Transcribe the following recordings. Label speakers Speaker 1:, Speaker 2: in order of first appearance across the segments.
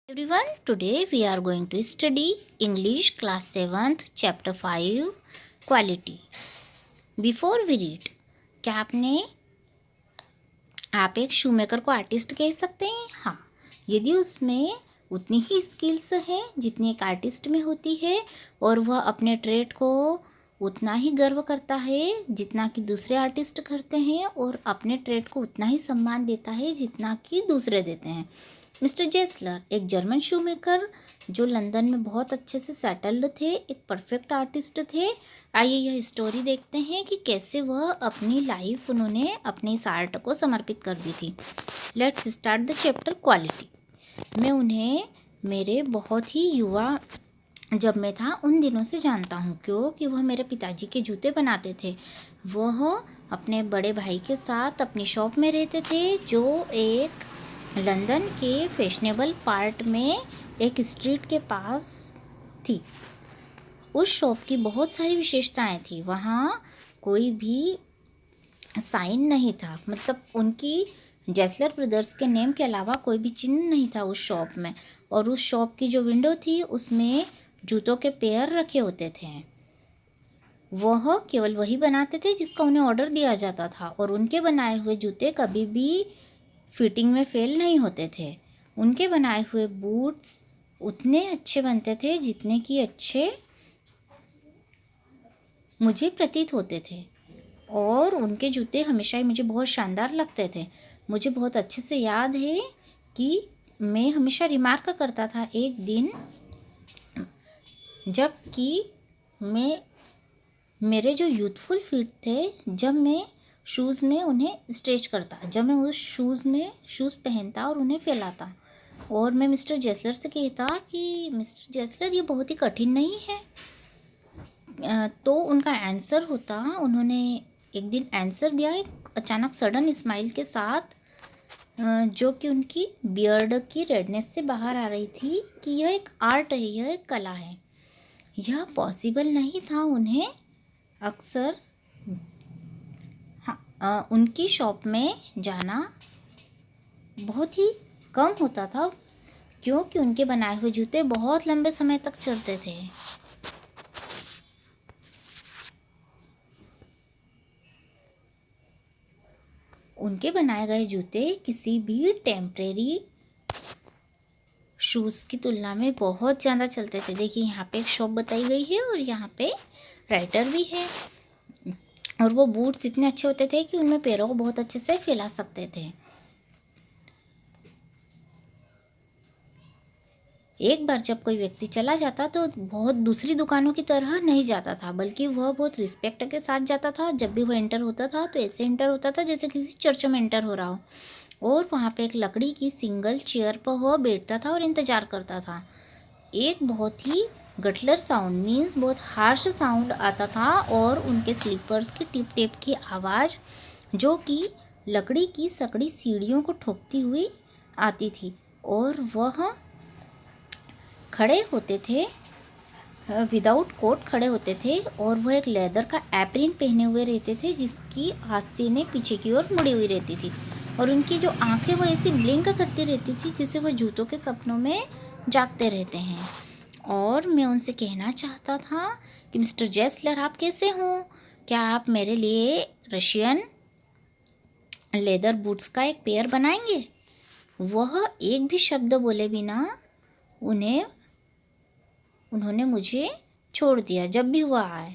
Speaker 1: Everyone, today we are going to study English class 7th chapter 5 quality. Before we read, क्या आप एक shoemaker को artist कह सकते हैं? हाँ, यदि उसमें उतनी ही स्किल्स है जितनी एक आर्टिस्ट में होती है और वह अपने ट्रेड को उतना ही गर्व करता है जितना कि दूसरे आर्टिस्ट करते हैं और अपने ट्रेड को उतना ही सम्मान देता है जितना कि दूसरे देते हैं। मिस्टर जेसलर एक जर्मन शूमेकर जो लंदन में बहुत अच्छे से सेटल्ड थे, एक परफेक्ट आर्टिस्ट थे। आइए यह स्टोरी देखते हैं कि कैसे वह अपनी लाइफ उन्होंने अपने इस आर्ट को समर्पित कर दी थी। Let's start the chapter quality. मैं उन्हें मेरे बहुत ही युवा जब मैं था उन दिनों से जानता हूँ, क्योंकि वह मेरे पिताजी के जूते बनाते थे। वह अपने बड़े भाई के साथ अपनी शॉप में रहते थे जो एक लंदन के फैशनेबल पार्ट में एक स्ट्रीट के पास थी। उस शॉप की बहुत सारी विशेषताएं थी। वहाँ कोई भी साइन नहीं था, मतलब उनकी जेसलर ब्रदर्स के नेम के अलावा कोई भी चिन्ह नहीं था उस शॉप में। और उस शॉप की जो विंडो थी उसमें जूतों के पेयर रखे होते थे। वह केवल वही बनाते थे जिसका उन्हें ऑर्डर दिया जाता था और उनके बनाए हुए जूते कभी भी फिटिंग में फेल नहीं होते थे। उनके बनाए हुए बूट्स उतने अच्छे बनते थे जितने कि अच्छे मुझे प्रतीत होते थे और उनके जूते हमेशा ही मुझे बहुत शानदार लगते थे। मुझे बहुत अच्छे से याद है कि मैं हमेशा रिमार्क करता था एक दिन, जब कि मेरे जो यूथफुल फीट थे, जब मैं शूज़ में उन्हें स्ट्रेच करता, जब मैं उस शूज़ पहनता और उन्हें फैलाता और मैं मिस्टर जेसलर से कहता कि मिस्टर जेसलर ये बहुत ही कठिन नहीं है। तो उनका आंसर होता, उन्होंने एक दिन आंसर दिया एक अचानक सडन स्माइल के साथ, जो कि उनकी बियर्ड की रेडनेस से बाहर आ रही थी, कि यह एक आर्ट है, यह एक कला है। यह पॉसिबल नहीं था उन्हें अक्सर उनकी शॉप में जाना बहुत ही कम होता था, क्योंकि उनके बनाए हुए जूते बहुत लंबे समय तक चलते थे। उनके बनाए गए जूते किसी भी टेम्परेरी शूज़ की तुलना में बहुत ज़्यादा चलते थे। देखिए यहाँ पे एक शॉप बताई गई है और यहाँ पे राइटर भी है। और वो बूट्स इतने अच्छे होते थे कि उनमें पैरों को बहुत अच्छे से फैला सकते थे। एक बार जब कोई व्यक्ति चला जाता तो बहुत दूसरी दुकानों की तरह नहीं जाता था, बल्कि वह बहुत रिस्पेक्ट के साथ जाता था। जब भी वह एंटर होता था तो ऐसे एंटर होता था जैसे किसी चर्च में एंटर हो रहा हो। और वहाँ पे एक लकड़ी की सिंगल चेयर पर वह बैठता था और इंतज़ार करता था। एक बहुत ही गटलर साउंड, मीन्स बहुत हार्श साउंड आता था और उनके स्लीपर्स की टिप टिप की आवाज़, जो कि लकड़ी की सकड़ी सीढ़ियों को ठोकती हुई आती थी। और वह खड़े होते थे, विदाउट कोट खड़े होते थे और वह एक लेदर का एप्रिन पहने हुए रहते थे जिसकी आस्तीनें पीछे की ओर मुड़ी हुई रहती थी। और उनकी जो आंखें वो ऐसी ब्लिंक करती रहती थी जिससे वह जूतों के सपनों में जागते रहते हैं। और मैं उनसे कहना चाहता था कि मिस्टर जेसलर आप कैसे हो, क्या आप मेरे लिए रशियन लेदर बूट्स का एक पेयर बनाएंगे। वह एक भी शब्द बोले बिना उन्होंने मुझे छोड़ दिया। जब भी हुआ आए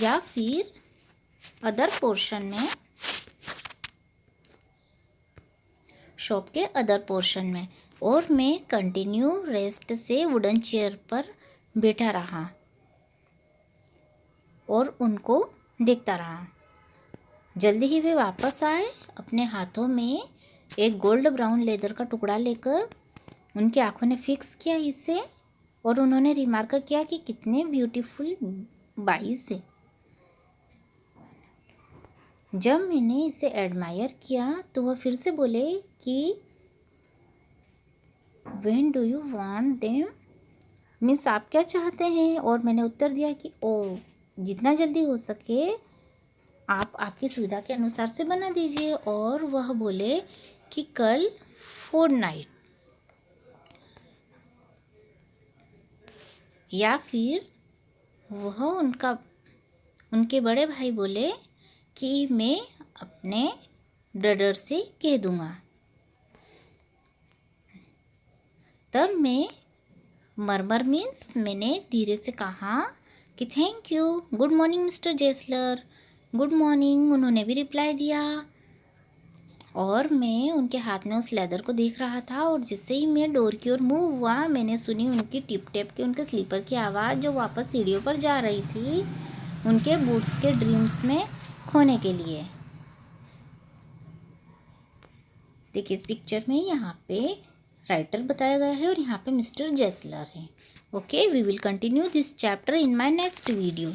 Speaker 1: या फिर अदर पोर्शन में, शॉप के अदर पोर्शन में, और मैं कंटिन्यू रेस्ट से वुडन चेयर पर बैठा रहा और उनको देखता रहा। जल्दी ही वे वापस आए अपने हाथों में एक गोल्ड ब्राउन लेदर का टुकड़ा लेकर। उनकी आंखों ने फिक्स किया इसे और उन्होंने रिमार्क किया कि कितने ब्यूटीफुल बाइस है। जब मैंने इसे एडमायर किया तो वह फिर से बोले कि when do you want them, means आप क्या चाहते हैं। और मैंने उत्तर दिया कि ओ, जितना जल्दी हो सके आप आपकी सुविधा के अनुसार से बना दीजिए। और वह बोले कि कल फोर्टनाइट या फिर वह उनके बड़े भाई बोले कि मैं अपने ब्रदर से कह दूँगा। तब मैं मरमर मीन्स मैंने धीरे से कहा कि thank you, good morning mister Jessler, good morning. उन्होंने भी रिप्लाई दिया और मैं उनके हाथ में उस लेदर को देख रहा था और जैसे ही मैं डोर की ओर मूव हुआ मैंने सुनी उनकी टिप टेप की, उनके स्लीपर की आवाज़ जो वापस सीढ़ियों पर जा रही थी उनके बूट्स के ड्रीम्स में खोने के लिए। देखिए इस पिक्चर में यहाँ पे राइटर बताया गया है और यहाँ पे मिस्टर जेसलर है। Okay, we will continue this chapter in my next video.